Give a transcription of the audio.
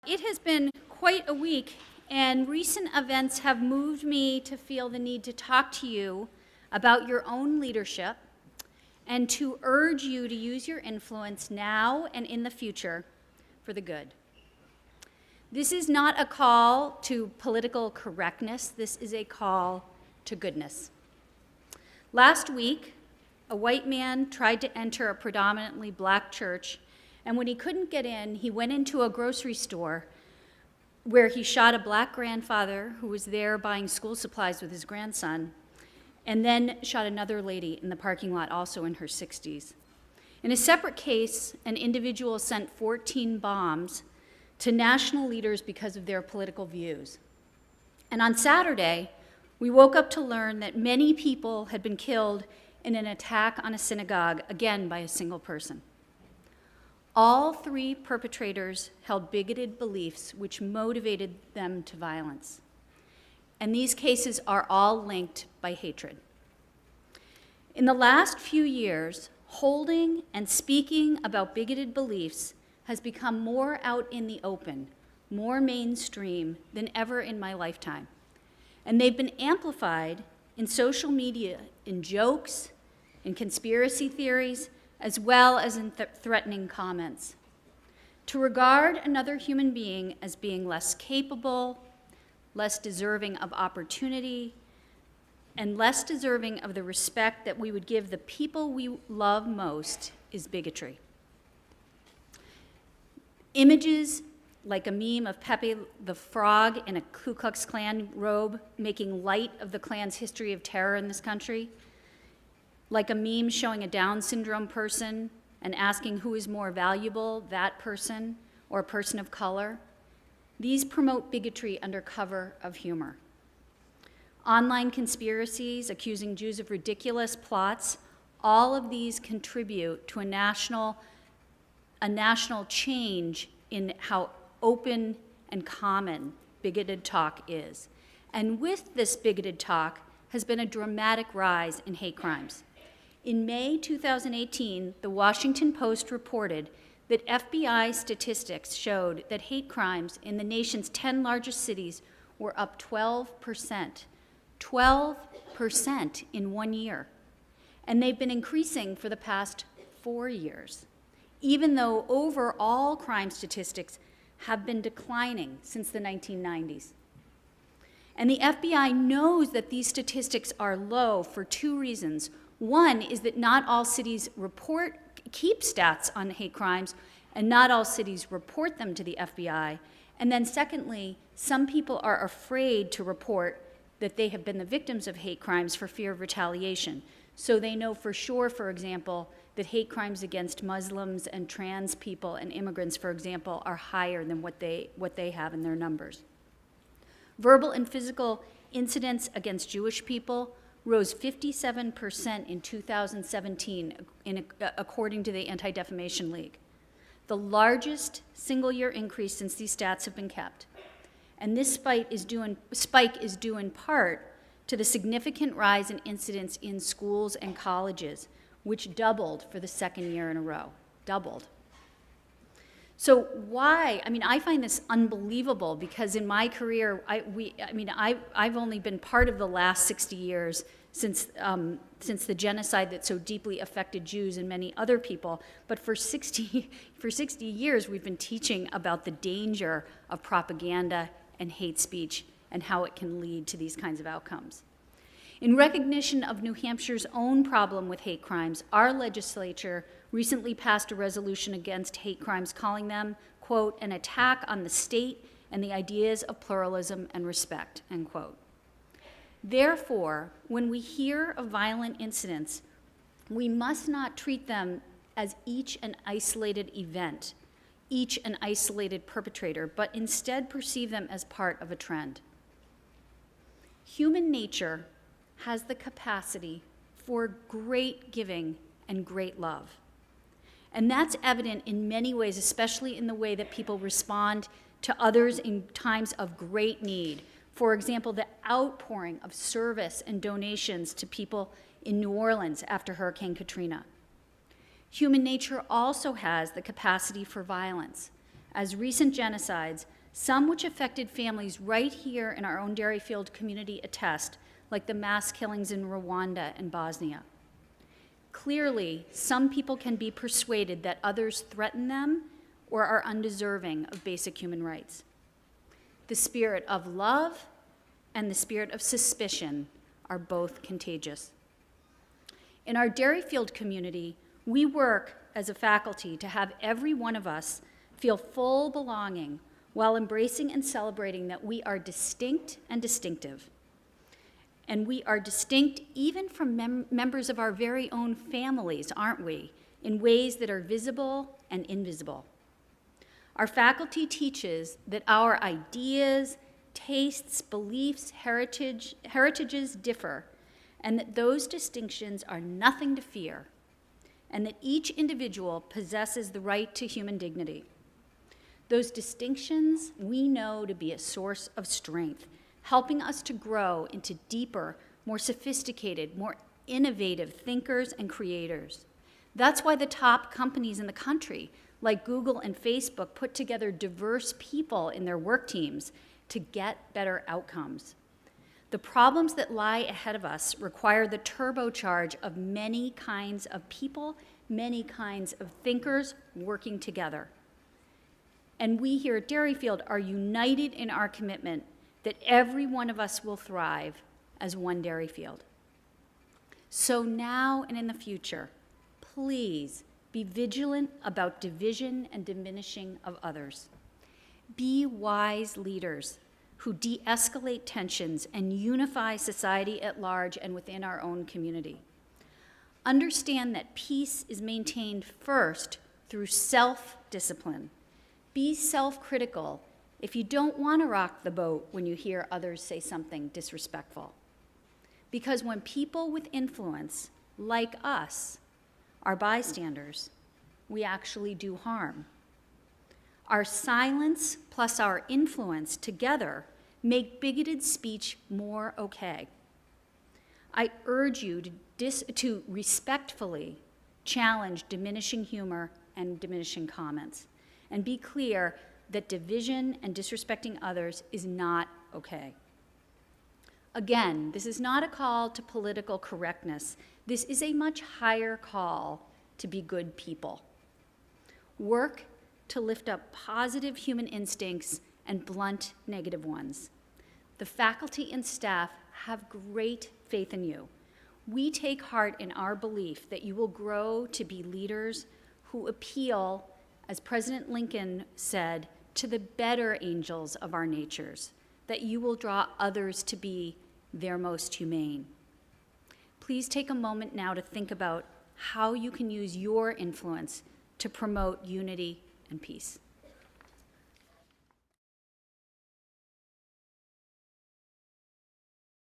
It has been quite a week, and recent events have moved me to feel the need to talk to you about your own leadership and to urge you to use your influence now and in the future for the good. This is not a call to political correctness. This is a call to goodness. Last week, a white man tried to enter a predominantly black church, and when he couldn't get in, he went into a grocery store where he shot a black grandfather who was there buying school supplies with his grandson, and then shot another lady in the parking lot, also in her 60s. In a separate case, an individual sent 14 bombs to national leaders because of their political views. And on Saturday, we woke up to learn that many people had been killed in an attack on a synagogue, again by a single person. All three perpetrators held bigoted beliefs which motivated them to violence. And these cases are all linked by hatred. In the last few years, holding and speaking about bigoted beliefs has become more out in the open, more mainstream than ever in my lifetime. And they've been amplified in social media, in jokes, in conspiracy theories, as well as in threatening comments. To regard another human being as being less capable, less deserving of opportunity, and less deserving of the respect that we would give the people we love most is bigotry. Images like a meme of Pepe the Frog in a Ku Klux Klan robe making light of the Klan's history of terror in this country, like a meme showing a Down syndrome person and asking who is more valuable, that person or a person of color. These promote bigotry under cover of humor. Online conspiracies accusing Jews of ridiculous plots, all of these contribute to a national change in how open and common bigoted talk is. And with this bigoted talk has been a dramatic rise in hate crimes. In May 2018, the Washington Post reported that FBI statistics showed that hate crimes in the nation's 10 largest cities were up 12%. 12% in 1 year. And they've been increasing for the past 4 years, even though overall crime statistics have been declining since the 1990s. And the FBI knows that these statistics are low for two reasons. One is that not all cities keep stats on hate crimes, and not all cities report them to the FBI. And then secondly, some people are afraid to report that they have been the victims of hate crimes for fear of retaliation. So they know for sure, for example, that hate crimes against Muslims and trans people and immigrants, for example, are higher than what they have in their numbers. Verbal and physical incidents against Jewish people rose 57% in 2017, according to the Anti-Defamation League, the largest single-year increase since these stats have been kept. And this spike is due in part to the significant rise in incidents in schools and colleges, which doubled for the second year in a row, doubled. So why? I mean, I find this unbelievable because in my career, I've only been part of the last 60 years since the genocide that so deeply affected Jews and many other people. But for 60 years, we've been teaching about the danger of propaganda and hate speech and how it can lead to these kinds of outcomes. In recognition of New Hampshire's own problem with hate crimes, our legislature recently passed a resolution against hate crimes, calling them, quote, an attack on the state and the ideas of pluralism and respect, end quote. Therefore, when we hear of violent incidents, we must not treat them as each an isolated event, each an isolated perpetrator, but instead perceive them as part of a trend. Human nature has the capacity for great giving and great love. And that's evident in many ways, especially in the way that people respond to others in times of great need. For example, the outpouring of service and donations to people in New Orleans after Hurricane Katrina. Human nature also has the capacity for violence, as recent genocides, some which affected families right here in our own Derryfield community attest, like the mass killings in Rwanda and Bosnia. Clearly, some people can be persuaded that others threaten them or are undeserving of basic human rights. The spirit of love and the spirit of suspicion are both contagious. In our Derryfield community, we work as a faculty to have every one of us feel full belonging while embracing and celebrating that we are distinct and distinctive. And we are distinct even from members of our very own families, aren't we, in ways that are visible and invisible. Our faculty teaches that our ideas, tastes, beliefs, heritages differ, and that those distinctions are nothing to fear, and that each individual possesses the right to human dignity. Those distinctions we know to be a source of strength, helping us to grow into deeper, more sophisticated, more innovative thinkers and creators. That's why the top companies in the country, like Google and Facebook, put together diverse people in their work teams to get better outcomes. The problems that lie ahead of us require the turbocharge of many kinds of people, many kinds of thinkers working together. And we here at Derryfield are united in our commitment that every one of us will thrive as one Derryfield. So now and in the future, please be vigilant about division and diminishing of others. Be wise leaders who de-escalate tensions and unify society at large and within our own community. Understand that peace is maintained first through self-discipline. Be self-critical if you don't want to rock the boat when you hear others say something disrespectful. Because when people with influence, like us, are bystanders, we actually do harm. Our silence plus our influence together make bigoted speech more okay. I urge you to respectfully challenge diminishing humor and diminishing comments, and be clear that division and disrespecting others is not okay. Again, this is not a call to political correctness. This is a much higher call to be good people. Work to lift up positive human instincts and blunt negative ones. The faculty and staff have great faith in you. We take heart in our belief that you will grow to be leaders who appeal, as President Lincoln said, to the better angels of our natures, that you will draw others to be their most humane. Please take a moment now to think about how you can use your influence to promote unity and peace.